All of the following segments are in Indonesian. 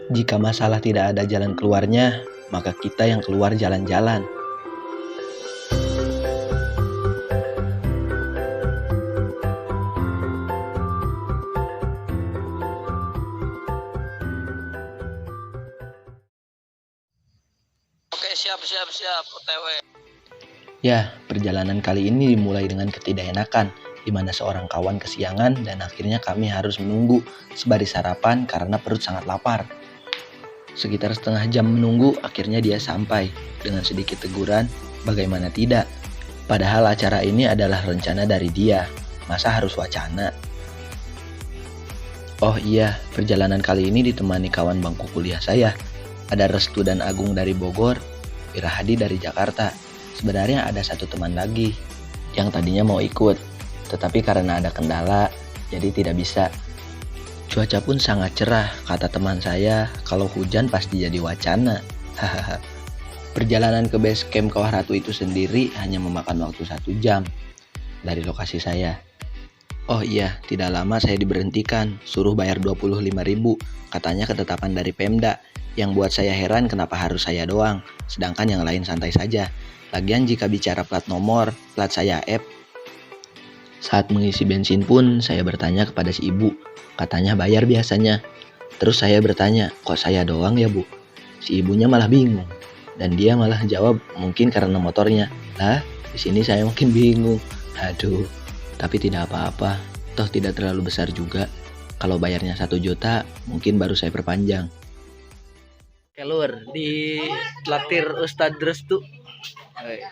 Jika masalah tidak ada jalan keluarnya, maka kita yang keluar jalan-jalan. Oke, siap, OTW. Ya, perjalanan kali ini dimulai dengan ketidakenakan, di mana seorang kawan kesiangan dan akhirnya kami harus menunggu sebaris sarapan karena perut sangat lapar. Sekitar setengah jam menunggu, akhirnya dia sampai. Dengan sedikit teguran, bagaimana tidak? Padahal acara ini adalah rencana dari dia, masa harus wacana? Oh iya, perjalanan kali ini ditemani kawan bangku kuliah saya. Ada Restu dan Agung dari Bogor, Wirahadi dari Jakarta. Sebenarnya ada satu teman lagi yang tadinya mau ikut, tetapi karena ada kendala, jadi tidak bisa. Cuaca pun sangat cerah, kata teman saya, kalau hujan pasti jadi wacana. Hahaha. Perjalanan ke base camp Kawah Ratu itu sendiri hanya memakan waktu 1 jam dari lokasi saya. Oh iya, tidak lama saya diberhentikan, suruh bayar 25.000, katanya ketetapan dari Pemda. Yang buat saya heran kenapa harus saya doang, sedangkan yang lain santai saja. Lagian jika bicara plat nomor, plat saya F. Saat mengisi bensin pun saya bertanya kepada si ibu, katanya bayar biasanya. Terus saya bertanya, kok saya doang ya bu? Si ibunya malah bingung, dan dia malah jawab mungkin karena motornya. Lah, di sini saya mungkin bingung. Aduh, tapi tidak apa-apa, toh tidak terlalu besar juga. Kalau bayarnya 1 juta, mungkin baru saya perpanjang. Keluar di Latir Ustadz Restu. Hai.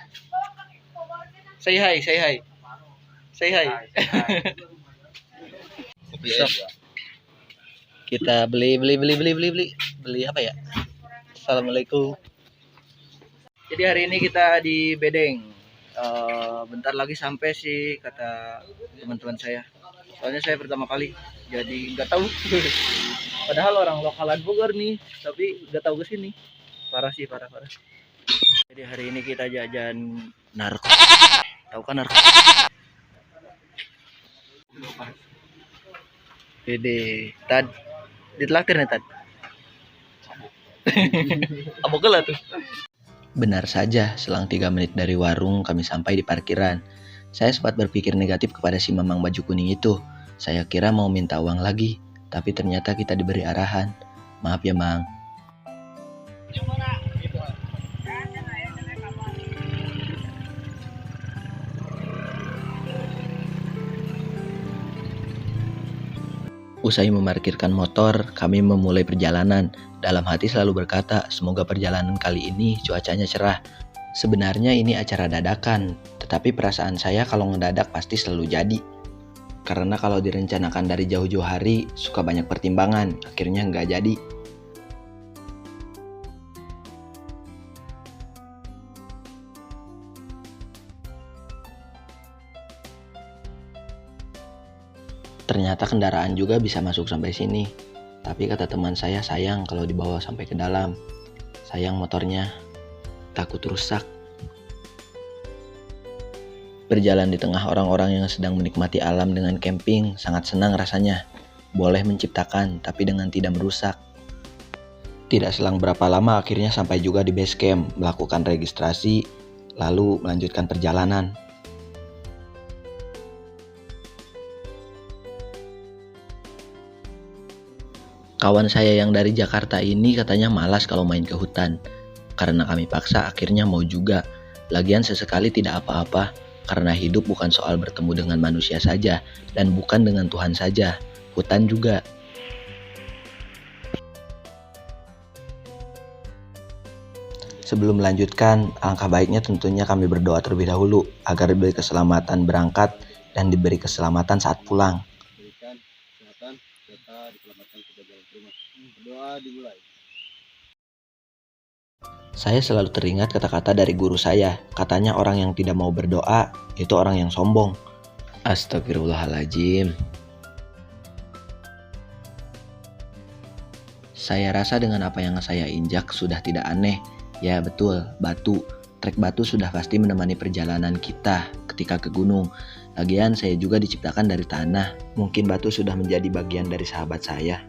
Say hi. Besok kita beli apa ya? Assalamualaikum. Jadi hari ini kita di Bedeng. Bentar lagi sampai sih kata teman-teman saya. Soalnya saya pertama kali, jadi nggak tahu. Padahal orang lokalan Bogor nih, tapi nggak tahu kesini. Parah. Jadi hari ini kita jajan narko. Tahu kan narko? Dede, tad ditraktir nih tad. Apa gila tuh? Benar saja, selang 3 menit dari warung kami sampai di parkiran. Saya sempat berpikir negatif kepada si mamang baju kuning itu. Saya kira mau minta uang lagi, tapi ternyata kita diberi arahan. Maaf ya mang. Usai memarkirkan motor, kami memulai perjalanan. Dalam hati selalu berkata, semoga perjalanan kali ini cuacanya cerah. Sebenarnya ini acara dadakan, tetapi perasaan saya kalau ngedadak pasti selalu jadi. Karena kalau direncanakan dari jauh-jauh hari, suka banyak pertimbangan, akhirnya nggak jadi. Ternyata kendaraan juga bisa masuk sampai sini. Tapi kata teman saya sayang kalau dibawa sampai ke dalam. Sayang motornya, takut rusak. Berjalan di tengah orang-orang yang sedang menikmati alam dengan camping, sangat senang rasanya. Boleh menciptakan, tapi dengan tidak merusak. Tidak selang berapa lama akhirnya sampai juga di base camp, melakukan registrasi, lalu melanjutkan perjalanan. Kawan saya yang dari Jakarta ini katanya malas kalau main ke hutan. Karena kami paksa akhirnya mau juga. Lagian sesekali tidak apa-apa, karena hidup bukan soal bertemu dengan manusia saja, dan bukan dengan Tuhan saja, hutan juga. Sebelum melanjutkan, alangkah baiknya tentunya kami berdoa terlebih dahulu, agar diberi keselamatan berangkat dan diberi keselamatan saat pulang. Berdoa dimulai. Saya selalu teringat kata-kata dari guru saya. Katanya orang yang tidak mau berdoa itu orang yang sombong. Astagfirullahaladzim. Saya rasa dengan apa yang saya injak sudah tidak aneh. Ya betul, batu. Trek batu sudah pasti menemani perjalanan kita ketika ke gunung. Lagian saya juga diciptakan dari tanah. Mungkin batu sudah menjadi bagian dari sahabat saya.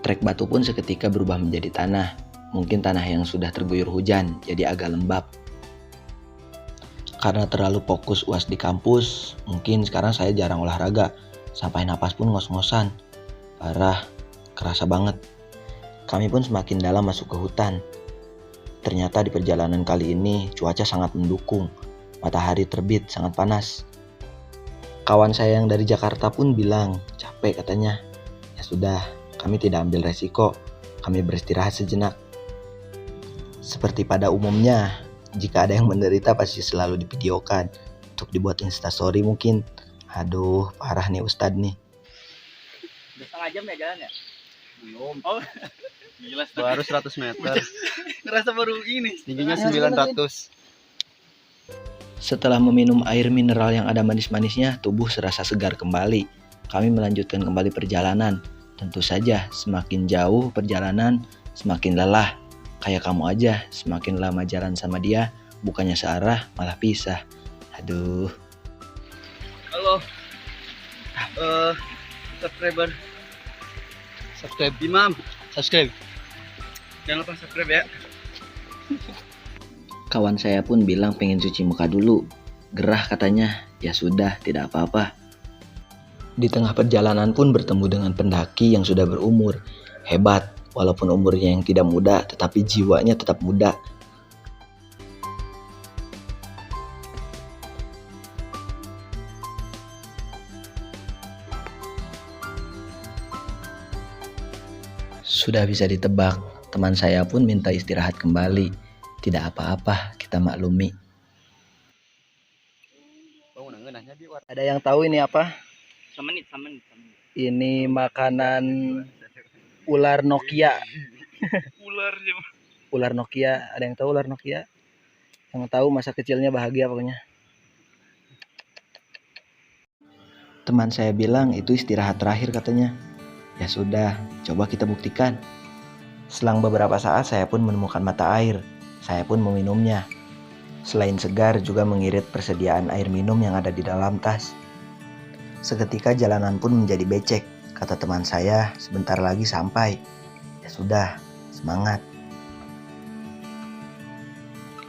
Trek batu pun seketika berubah menjadi tanah. Mungkin tanah yang sudah terguyur hujan, jadi agak lembab. Karena terlalu fokus UAS di kampus, mungkin sekarang saya jarang olahraga. Sampai napas pun ngos-ngosan. Parah, kerasa banget. Kami pun semakin dalam masuk ke hutan. Ternyata di perjalanan kali ini cuaca sangat mendukung. Matahari terbit sangat panas. Kawan saya yang dari Jakarta pun bilang, capek katanya. Ya sudah, kami tidak ambil resiko. Kami beristirahat sejenak. Seperti pada umumnya, jika ada yang menderita pasti selalu divideokan untuk dibuat instastory mungkin. Aduh, parah nih Ustadz nih. Udah setengah jam ya jalan ya? Belum. Oh, Gila, baru 100 meter. ngerasa baru ini. Tingginya 900. Setelah meminum air mineral yang ada manis-manisnya, tubuh serasa segar kembali. Kami melanjutkan kembali perjalanan. Tentu saja, semakin jauh perjalanan, semakin lelah. Kayak kamu aja, semakin lama jalan sama dia, bukannya searah, malah pisah. Aduh. Halo. Subscribe Imam. Subscribe. Jangan lupa subscribe ya. Kawan saya pun bilang pengen cuci muka dulu. Gerah katanya, ya sudah, tidak apa-apa. Di tengah perjalanan pun bertemu dengan pendaki yang sudah berumur. Hebat, walaupun umurnya yang tidak muda, tetapi jiwanya tetap muda. Sudah bisa ditebak, teman saya pun minta istirahat kembali. Tidak apa-apa, kita maklumi. Ada yang tahu ini apa? Semenit. Ini makanan ular Nokia. Ular sih. Ular Nokia, ada yang tahu ular Nokia? Yang tahu masa kecilnya bahagia pokoknya. Teman saya bilang itu istirahat terakhir katanya. Ya sudah, coba kita buktikan. Selang beberapa saat saya pun menemukan mata air. Saya pun meminumnya. Selain segar juga mengirit persediaan air minum yang ada di dalam tas. Seketika jalanan pun menjadi becek. Kata teman saya, sebentar lagi sampai. Ya sudah, semangat.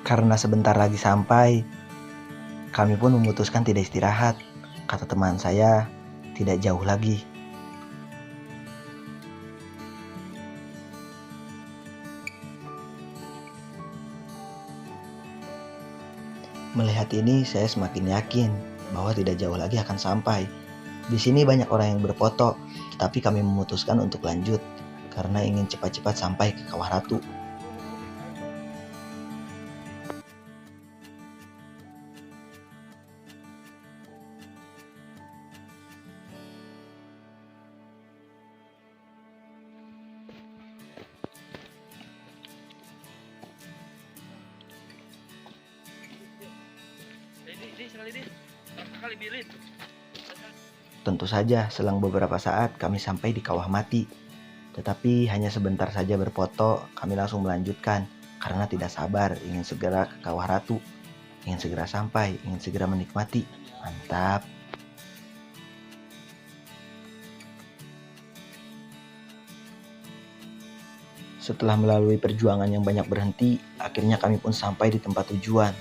Karena sebentar lagi sampai, kami pun memutuskan tidak istirahat. Kata teman saya, tidak jauh lagi. Melihat ini, saya semakin yakin bahwa tidak jauh lagi akan sampai. Di sini banyak orang yang berfoto, tetapi kami memutuskan untuk lanjut karena ingin cepat-cepat sampai ke Kawah Ratu. Sekali birit. Tentu saja, selang beberapa saat kami sampai di Kawah Mati. Tetapi hanya sebentar saja berfoto, kami langsung melanjutkan karena tidak sabar ingin segera ke Kawah Ratu. Ingin segera sampai, ingin segera menikmati. Mantap. Setelah melalui perjuangan yang banyak berhenti, akhirnya kami pun sampai di tempat tujuan.